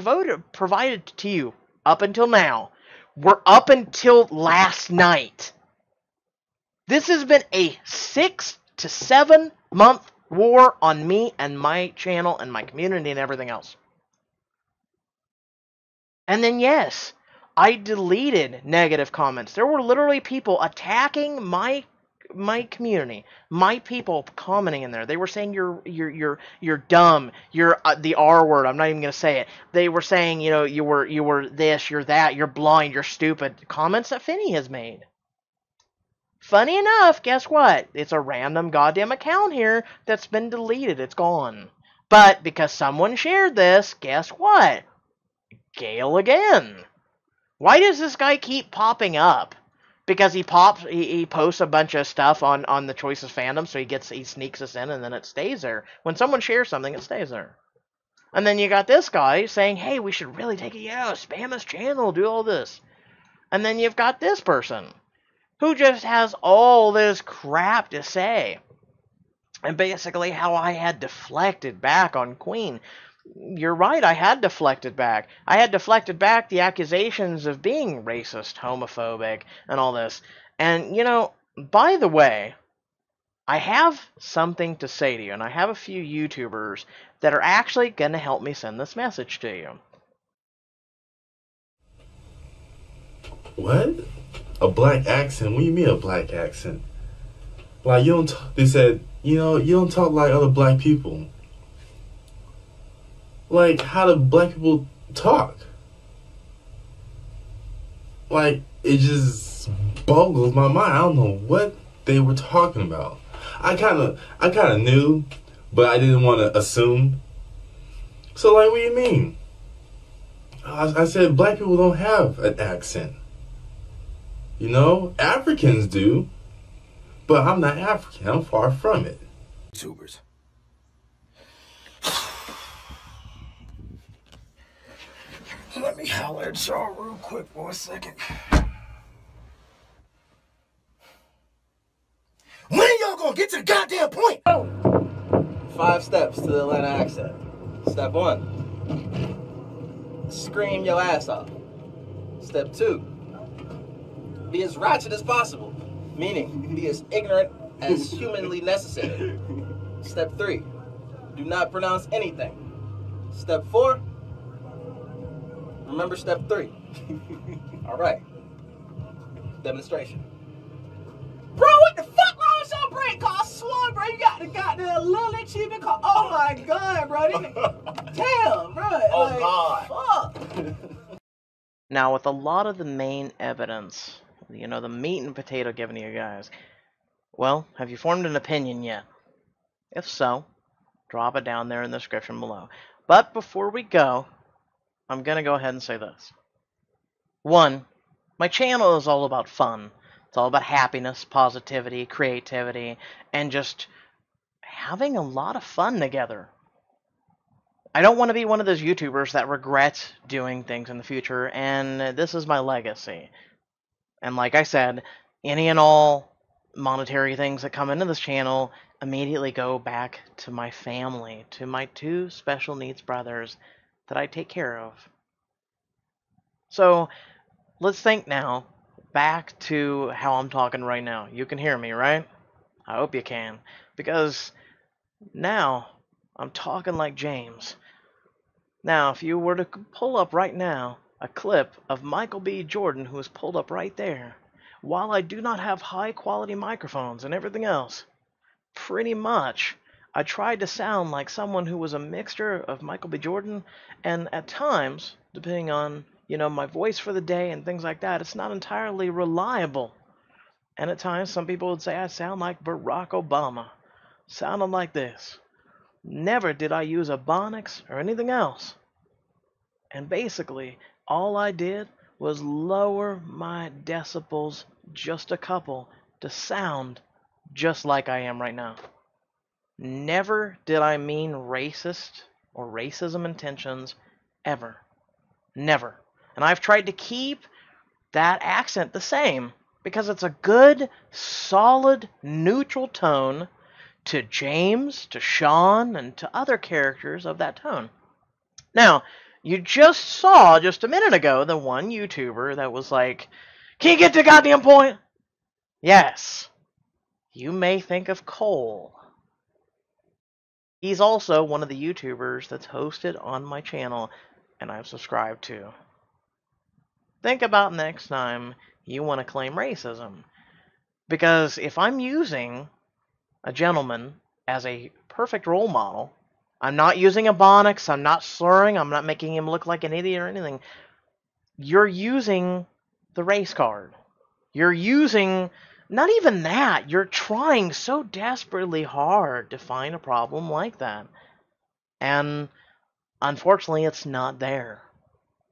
provided to you up until now were up until last night. This has been a 6 to 7 month war on me and my channel and my community and everything else. And then yes, I deleted negative comments. There were literally people attacking my community, my people commenting in there. They were saying you're dumb, you're the R word. I'm not even gonna say it. They were saying, you know, you were this, you're that, you're blind, you're stupid. Comments that Finney has made. Funny enough, guess what? It's a random goddamn account here that's been deleted. It's gone. But because someone shared this, guess what? Gale again. Why does this guy keep popping up? Because he posts a bunch of stuff on the Choices fandom, so he sneaks us in, and then it stays there. When someone shares something, it stays there. And then you got this guy saying, hey, we should really take it out, spam his channel, do all this. And then you've got this person who just has all this crap to say. And basically how I had deflected back on Queen. you're right, I had deflected back. I had deflected back the accusations of being racist, homophobic, and all this. And, by the way, I have something to say to you, and I have a few YouTubers that are actually going to help me send this message to you. What? A black accent? What do you mean a black accent? Like, you don't they said, you don't talk like other black people. Like, how do black people talk? Like, it just boggles my mind. I don't know what they were talking about. I kind of knew, but I didn't want to assume. So, like, what do you mean? I said black people don't have an accent. Africans do, but I'm not African. I'm far from it. YouTubers. Let me holler at y'all real quick for a second. When y'all gonna get to the goddamn point? 5 steps to the Atlanta accent. Step 1, scream your ass off. Step 2, be as ratchet as possible, meaning be as ignorant as humanly necessary. Step 3, do not pronounce anything. Step 4, remember step 3. All right. Demonstration. Bro, what the fuck wrong with your brain? I swear, bro, you got the goddamn little achievement call. Oh my god, bro. Damn, bro. Oh god. Fuck. Now, with a lot of the main evidence, the meat and potato given to you guys, well, have you formed an opinion yet? If so, drop it down there in the description below. But before we go, I'm going to go ahead and say this. 1, my channel is all about fun. It's all about happiness, positivity, creativity, and just having a lot of fun together. I don't want to be one of those YouTubers that regrets doing things in the future, and this is my legacy. And like I said, any and all monetary things that come into this channel immediately go back to my family, to my 2 special needs brothers that I take care of. So, let's think now back to how I'm talking right now. You can hear me, right? I hope you can, because now I'm talking like James. Now, if you were to pull up right now a clip of Michael B. Jordan, who is pulled up right there, while I do not have high quality microphones and everything else, pretty much I tried to sound like someone who was a mixture of Michael B. Jordan, and at times, depending on my voice for the day and things like that, it's not entirely reliable. And at times, some people would say I sound like Barack Obama. Sounding like this. Never did I use Ebonics or anything else. And basically, all I did was lower my decibels just a couple to sound just like I am right now. Never did I mean racist or racism intentions, ever. Never. And I've tried to keep that accent the same because it's a good, solid, neutral tone to James, to Sean, and to other characters of that tone. Now, you just saw just a minute ago the one YouTuber that was like, "Can you get to the goddamn point?" Yes. You may think of Cole. He's also one of the YouTubers that's hosted on my channel and I've subscribed to. Think about next time you want to claim racism. Because if I'm using a gentleman as a perfect role model, I'm not using Ebonics, I'm not slurring, I'm not making him look like an idiot or anything. You're using the race card. You're using, not even that, you're trying so desperately hard to find a problem like that. And unfortunately, it's not there.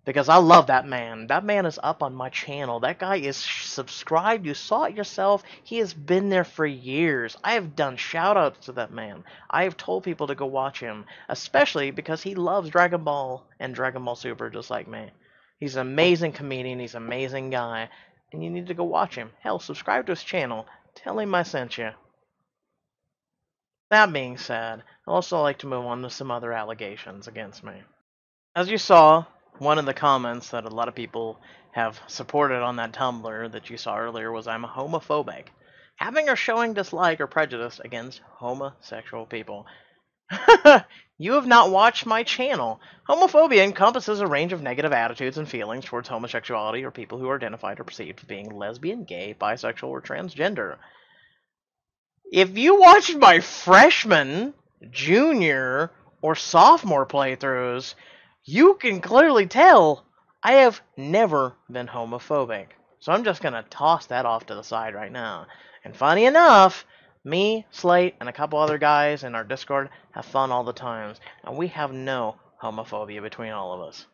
Because I love that man. That man is up on my channel. That guy is subscribed. You saw it yourself. He has been there for years. I have done shout-outs to that man. I have told people to go watch him. Especially because he loves Dragon Ball and Dragon Ball Super just like me. He's an amazing comedian. He's an amazing guy. And you need to go watch him. Hell, subscribe to his channel. Tell him I sent you. That being said, I'd also like to move on to some other allegations against me. As you saw, one of the comments that a lot of people have supported on that Tumblr that you saw earlier was I'm homophobic. Having or showing dislike or prejudice against homosexual people. You have not watched my channel. Homophobia encompasses a range of negative attitudes and feelings towards homosexuality or people who are identified or perceived as being lesbian, gay, bisexual, or transgender. If you watched my freshman, junior, or sophomore playthroughs, you can clearly tell I have never been homophobic. So I'm just going to toss that off to the side right now. And funny enough, me, Slate, and a couple other guys in our Discord have fun all the times, and we have no homophobia between all of us.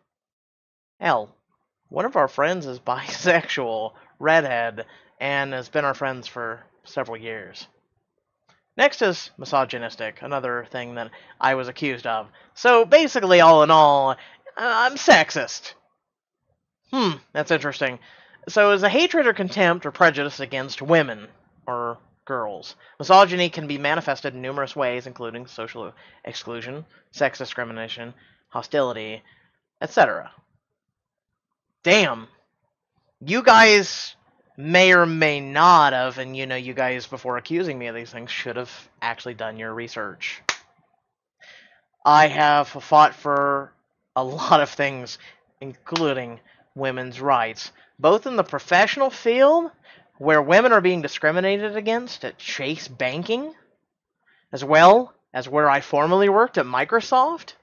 Hell, one of our friends is bisexual, redhead, and has been our friends for several years. Next is misogynistic, another thing that I was accused of. So basically, all in all, I'm sexist. That's interesting. So is a hatred or contempt or prejudice against women or girls. Misogyny can be manifested in numerous ways, including social exclusion, sex discrimination, hostility, etc. Damn. You guys may or may not have, and you guys, before accusing me of these things, should have actually done your research. I have fought for a lot of things, including women's rights, both in the professional field, where women are being discriminated against at Chase Banking, as well as where I formerly worked at Microsoft.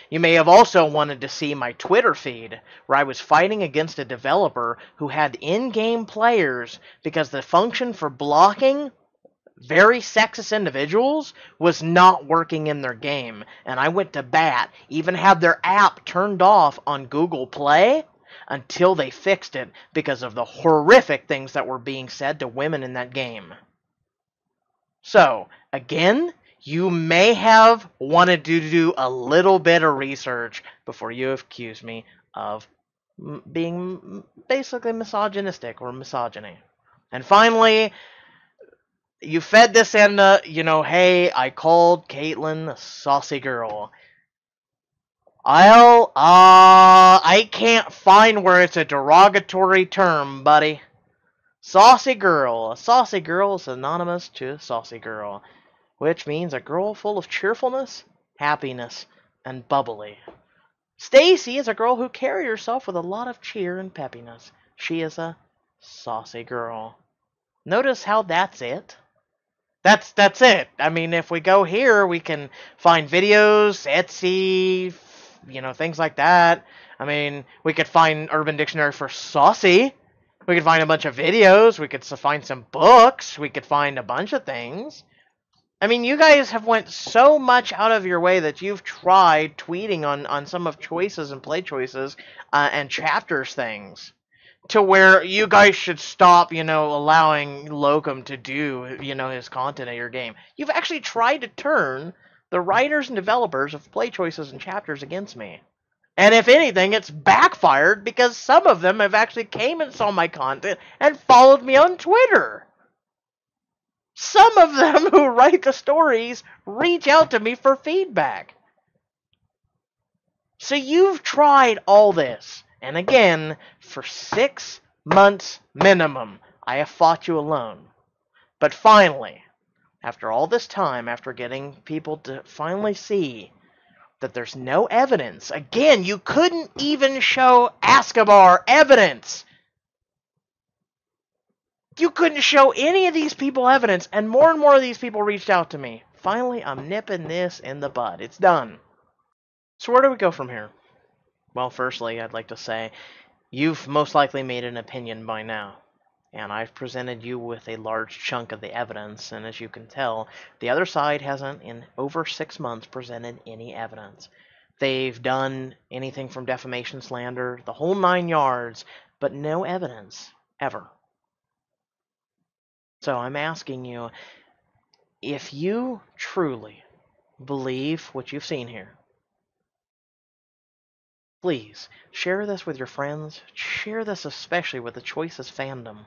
You may have also wanted to see my Twitter feed, where I was fighting against a developer who had in-game players because the function for blocking very sexist individuals was not working in their game, and I went to bat, even had their app turned off on Google Play until they fixed it because of the horrific things that were being said to women in that game. So, again, you may have wanted to do a little bit of research before you accuse me of being basically misogynistic or misogyny. And finally, you fed this into, hey, I called Caitlyn a saucy girl. I can't find where it's a derogatory term, buddy. Saucy girl. A saucy girl is synonymous to saucy girl, which means a girl full of cheerfulness, happiness, and bubbly. Stacy is a girl who carries herself with a lot of cheer and peppiness. She is a saucy girl. Notice how that's it? That's it. I mean, if we go here, we can find videos, Etsy, things like that. I mean, we could find Urban Dictionary for saucy. We could find a bunch of videos. We could find some books. We could find a bunch of things. I mean, you guys have went so much out of your way that you've tried tweeting on some of choices and play choices and chapters things, to where you guys should stop, allowing Locum to do, his content in your game. You've actually tried to turn the writers and developers of play choices and chapters against me. And if anything, it's backfired because some of them have actually came and saw my content and followed me on Twitter. Some of them who write the stories reach out to me for feedback. So you've tried all this. And again, for 6 months minimum, I have fought you alone. But finally, after all this time, after getting people to finally see that there's no evidence, again, you couldn't even show Escobar evidence. You couldn't show any of these people evidence, and more of these people reached out to me. Finally, I'm nipping this in the bud. It's done. So where do we go from here? Well, firstly, I'd like to say, you've most likely made an opinion by now, and I've presented you with a large chunk of the evidence, and as you can tell, the other side hasn't, in over 6 months, presented any evidence. They've done anything from defamation, slander, the whole 9 yards, but no evidence, ever. So I'm asking you, if you truly believe what you've seen here, please share this with your friends. Share this especially with the Choices fandom.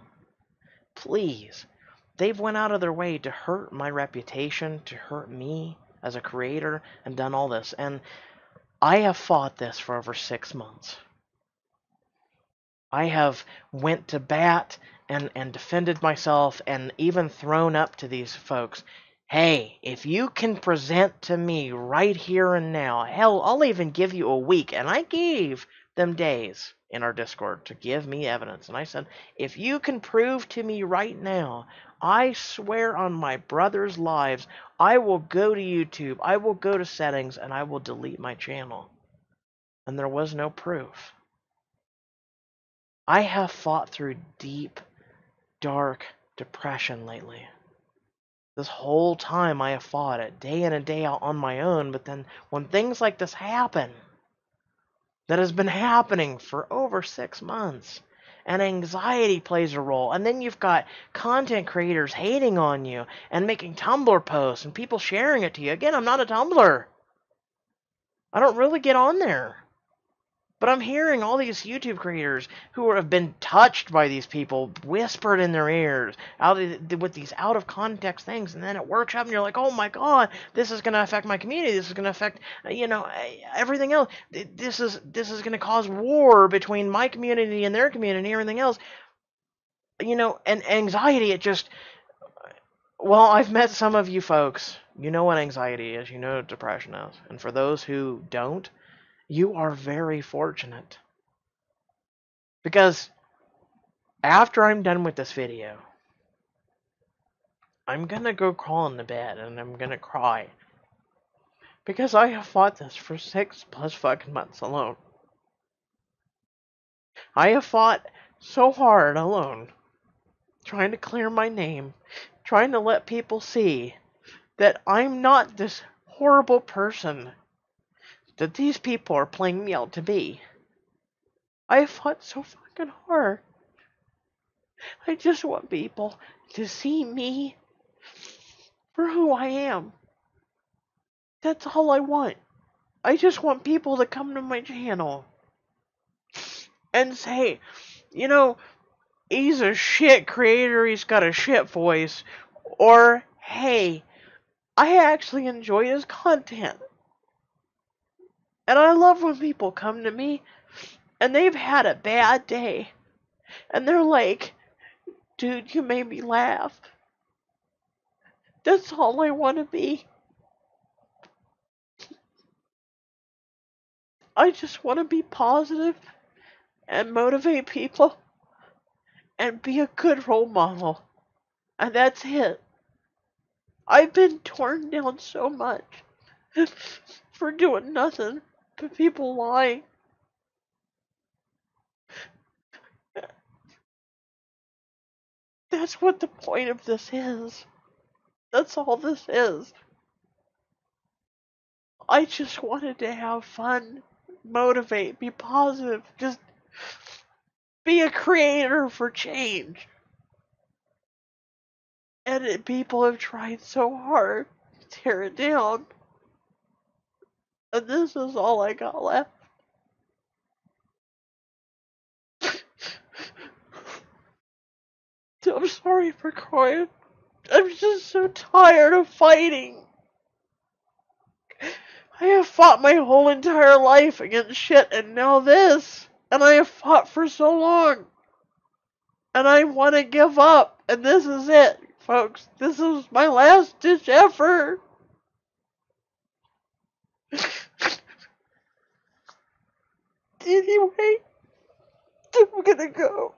Please They've went out of their way to hurt my reputation, to hurt me as a creator, and done all this. And I have fought this for over 6 months. I have went to bat and defended myself and even thrown up to these folks. Hey, if you can present to me right here and now, hell, I'll even give you a week. And I gave them days in our Discord to give me evidence. And I said, if you can prove to me right now, I swear on my brother's lives, I will go to YouTube, I will go to settings, and I will delete my channel. And there was no proof. I have fought through deep, dark depression lately. This whole time I have fought it, day in and day out on my own, but then when things like this happen, that has been happening for over 6 months, and anxiety plays a role, and then you've got content creators hating on you, and making Tumblr posts, and people sharing it to you. Again, I'm not a Tumblr. I don't really get on there. But I'm hearing all these YouTube creators who have been touched by these people whispered in their ears with these out of context things, and then it works up, and you're like, oh my god, this is going to affect my community. This is going to affect everything else. This is going to cause war between my community and their community, and everything else. And anxiety. I've met some of you folks. You know what anxiety is. You know what depression is. And for those who don't, you are very fortunate. Because after I'm done with this video, I'm gonna go crawl in the bed and I'm gonna cry. Because I have fought this for 6+ fucking months alone. I have fought so hard alone, trying to clear my name, trying to let people see that I'm not this horrible person that these people are playing me out to be. I have fought so fucking hard. I just want people to see me for who I am. That's all I want. I just want people to come to my channel and say, he's a shit creator, he's got a shit voice, or, hey, I actually enjoy his content. And I love when people come to me and they've had a bad day and they're like, dude, you made me laugh. That's all I want to be. I just want to be positive and motivate people and be a good role model. And that's it. I've been torn down so much for doing nothing but people lying. That's what the point of this is. That's all this is. I just wanted to have fun, motivate, be positive, just be a creator for change. And people have tried so hard to tear it down. And this is all I got left. I'm sorry for crying. I'm just so tired of fighting. I have fought my whole entire life against shit, and now this. And I have fought for so long. And I want to give up. And this is it, folks. This is my last ditch effort. Anyway, I'm gonna go.